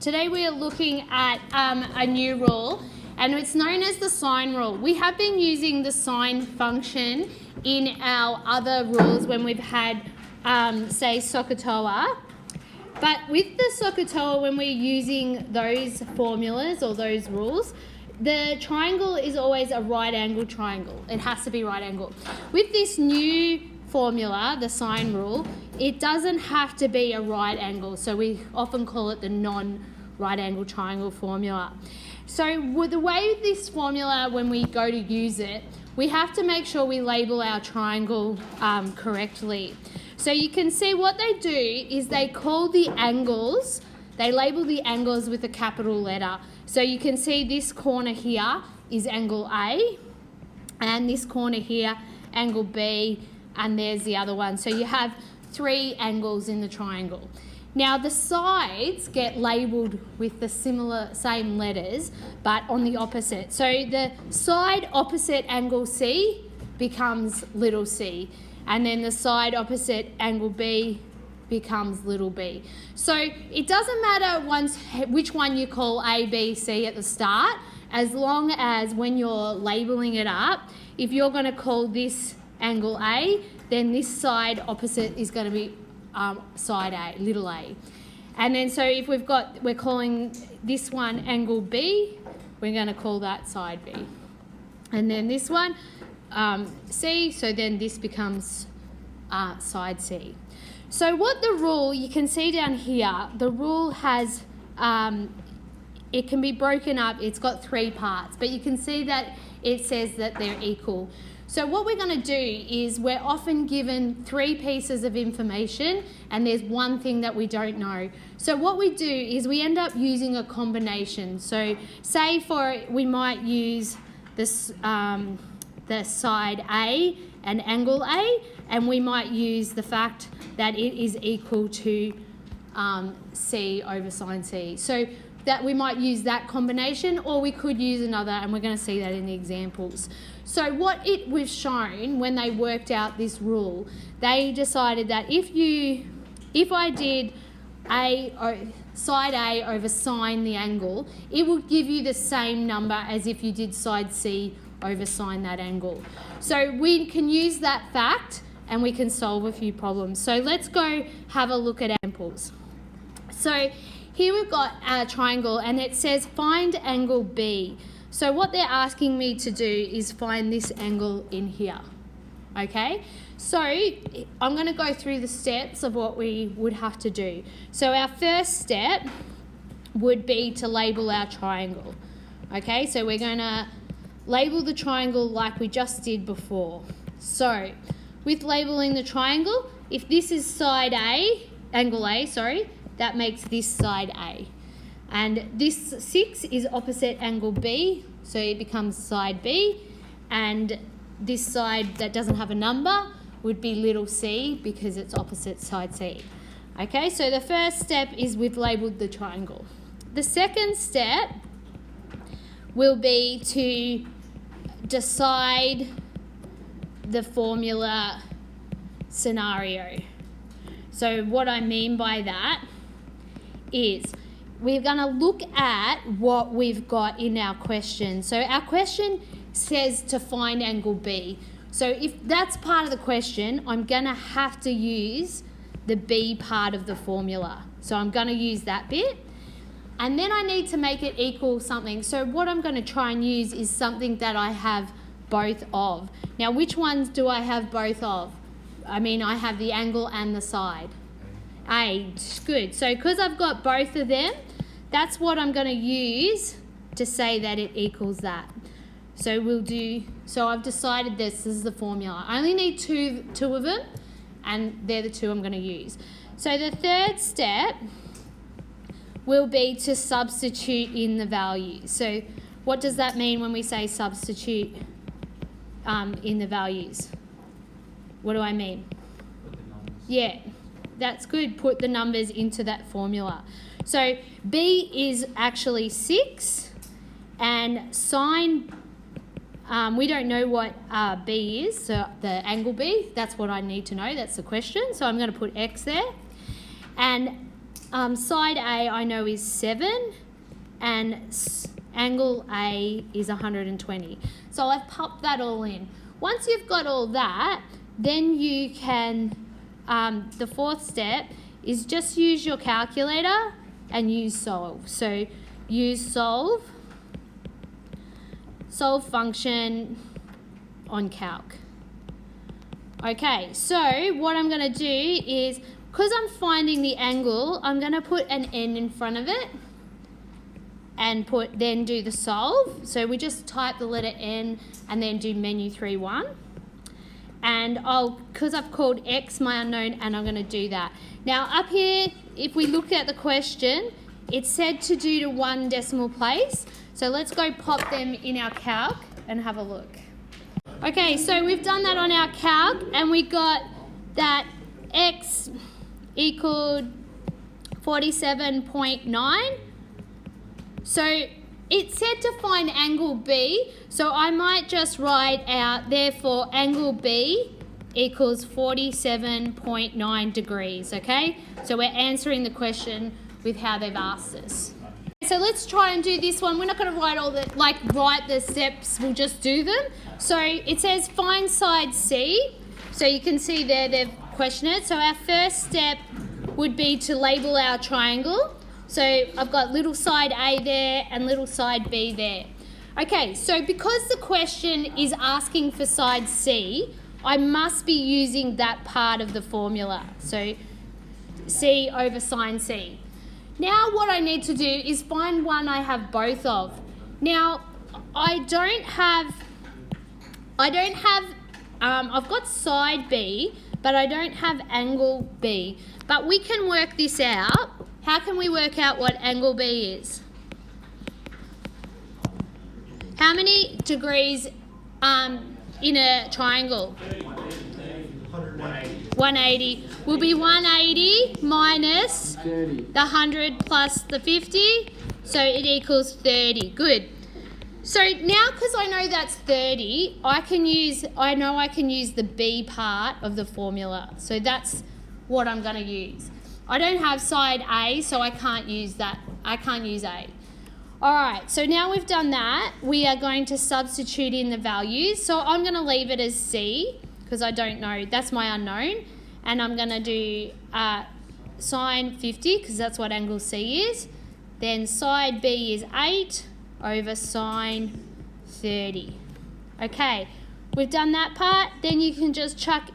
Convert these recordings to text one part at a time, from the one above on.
Today we are looking at a new rule, and it's known as the sine rule. We have been using the sine function in our other rules when we've had, say, SOHCAHTOA. But with the SOHCAHTOA, when we're using those formulas or those rules, the triangle is always a right angle triangle. It has to be right angle. With this new formula, the sine rule, it doesn't have to be a right angle. So we often call it the non-right angle triangle formula. So with the way with this formula, when we go to use it, we have to make sure we label our triangle correctly. So you can see what they do is they call the angles, they label the angles with a capital letter. So you can see this corner here is angle A, and this corner here, angle B, and there's the other one. So you have three angles in the triangle. Now the sides get labelled with the same letters, but on the opposite. So the side opposite angle C becomes little c, and then the side opposite angle B becomes little b. So it doesn't matter which one you call A, B, C at the start, as long as when you're labelling it up, if you're going to call this angle A, then this side opposite is going to be side A, little a. And then so if we're calling this one angle B, we're going to call that side B. And then this one C, so then this becomes side C. So what the rule, you can see down here, the rule has, it can be broken up, it's got three parts, but you can see that it says that they're equal. So what we're going to do is we're often given three pieces of information and there's one thing that we don't know. So what we do is we end up using a combination. So say we might use this, the side A and angle A, and we might use the fact that it is equal to C over sine C. So that we might use that combination, or we could use another, and we're going to see that in the examples. So what it was shown when they worked out this rule, they decided that if I did side A over sine the angle, it would give you the same number as if you did side C over sine that angle. So we can use that fact and we can solve a few problems. So let's go have a look at examples. So here we've got a triangle and it says find angle B. So what they're asking me to do is find this angle in here. Okay, so I'm going to go through the steps of what we would have to do. So our first step would be to label our triangle. Okay, so we're going to label the triangle like we just did before. So with labeling the triangle, if this is side A, angle A, sorry, that makes this side A. And this 6 is opposite angle B, so it becomes side B. And this side that doesn't have a number would be little c because it's opposite side C. Okay, so the first step is we've labelled the triangle. The second step will be to decide the formula scenario. So what I mean by that is we're going to look at what we've got in our question. So our question says to find angle B. So if that's part of the question, I'm going to have to use the B part of the formula. So I'm going to use that bit. And then I need to make it equal something. So what I'm going to try and use is something that I have both of. Now, which ones do I have both of? I mean, I have the angle and the side. A, good. So because I've got both of them, that's what I'm going to use to say that it equals that. So I've decided this is the formula. I only need two of them, and they're the two I'm going to use. So the third step will be to substitute in the values. So what does that mean when we say substitute in the values? What do I mean? Yeah, that's good. Put the numbers into that formula. So B is actually 6, and sine, we don't know what B is, so the angle B, that's what I need to know, that's the question. So I'm going to put X there. And side A I know is 7 and angle A is 120. So I've popped that all in. Once you've got all that, then you can, the fourth step is just use your calculator and use solve. So use solve function on calc. Okay, so what I'm going to do is, because I'm finding the angle, I'm going to put an n in front of it and then do the solve. So we just type the letter n and then do menu 3-1. And because I've called x my unknown, and I'm going to do that. Now up here, if we look at the question, it's said to do to 1 decimal place. So let's go pop them in our calc and have a look. Okay, so we've done that on our calc, and we got that x equaled 47.9. So it said to find angle B, so I might just write out, therefore, angle B equals 47.9 degrees, okay? So we're answering the question with how they've asked us. So let's try and do this one. We're not going to write write the steps, we'll just do them. So it says find side C. So you can see there they've questioned it. So our first step would be to label our triangle. So I've got little side A there and little side B there. Okay, so because the question is asking for side C, I must be using that part of the formula. So C over sine C. Now what I need to do is find one I have both of. Now I've got side B, but I don't have angle B. But we can work this out. How can we work out what angle B is? How many degrees in a triangle? 180 will be 180 minus 30. The 100 plus the 50, so it equals 30. Good. So now, because I know that's 30, I know I can use the B part of the formula. So that's what I'm going to use. I don't have side A, so I can't use that. I can't use A. All right, so now we've done that, we are going to substitute in the values. So I'm going to leave it as C, because I don't know, that's my unknown. And I'm going to do sine 50, because that's what angle C is. Then side B is 8 over sine 30. Okay, we've done that part. Then you can just chuck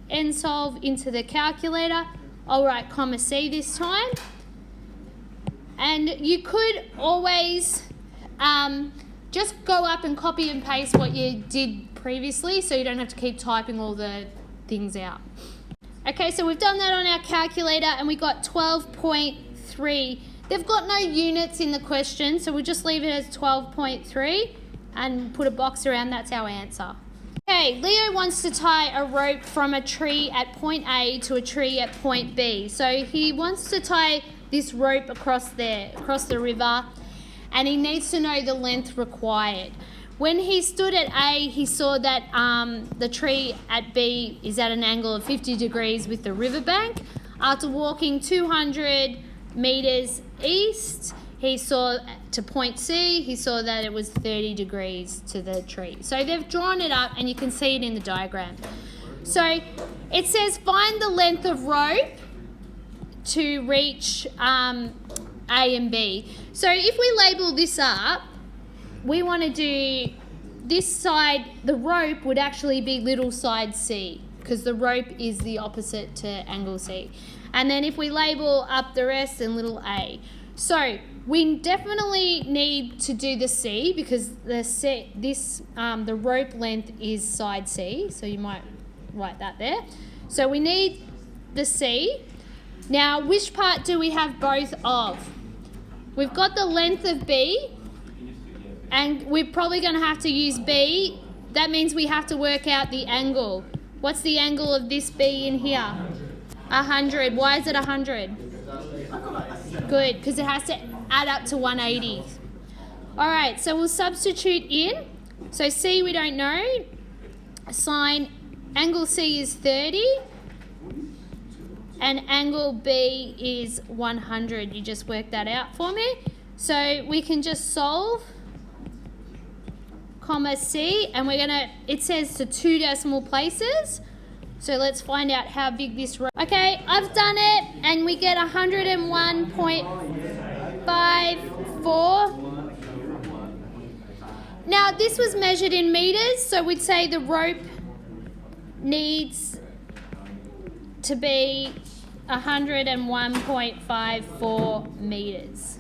n solve into the calculator. I'll write comma C this time. And you could always just go up and copy and paste what you did previously, so you don't have to keep typing all the things out. Okay, so we've done that on our calculator and we got 12.3. They've got no units in the question, so we'll just leave it as 12.3 and put a box around. That's our answer. Okay, Leo wants to tie a rope from a tree at point A to a tree at point B. So he wants to tie this rope across the river, and he needs to know the length required. When he stood at A, he saw that the tree at B is at an angle of 50 degrees with the riverbank. After walking 200 metres east, he saw to point C, he saw that it was 30 degrees to the tree. So they've drawn it up and you can see it in the diagram. So it says find the length of rope to reach A and B. So if we label this up, we want to do this side, the rope would actually be little side C, because the rope is the opposite to angle C. And then if we label up the rest, then little A. So we definitely need to do the C, because the rope length is side C, so you might write that there. So we need the C. Now, which part do we have both of? We've got the length of B, and we're probably going to have to use B. That means we have to work out the angle. What's the angle of this B in here? 100. Why is it 100? Good, because it has to add up to 180. All right, so we'll substitute in. So C we don't know. Angle C is 30. and angle B is 100. You just work that out for me. So we can just solve, comma C, and we're gonna, it says to 2 decimal places. So let's find out how big this row. Okay, I've done it, and we get 101.54. Now this was measured in meters, so we'd say the rope needs to be 101.54 meters.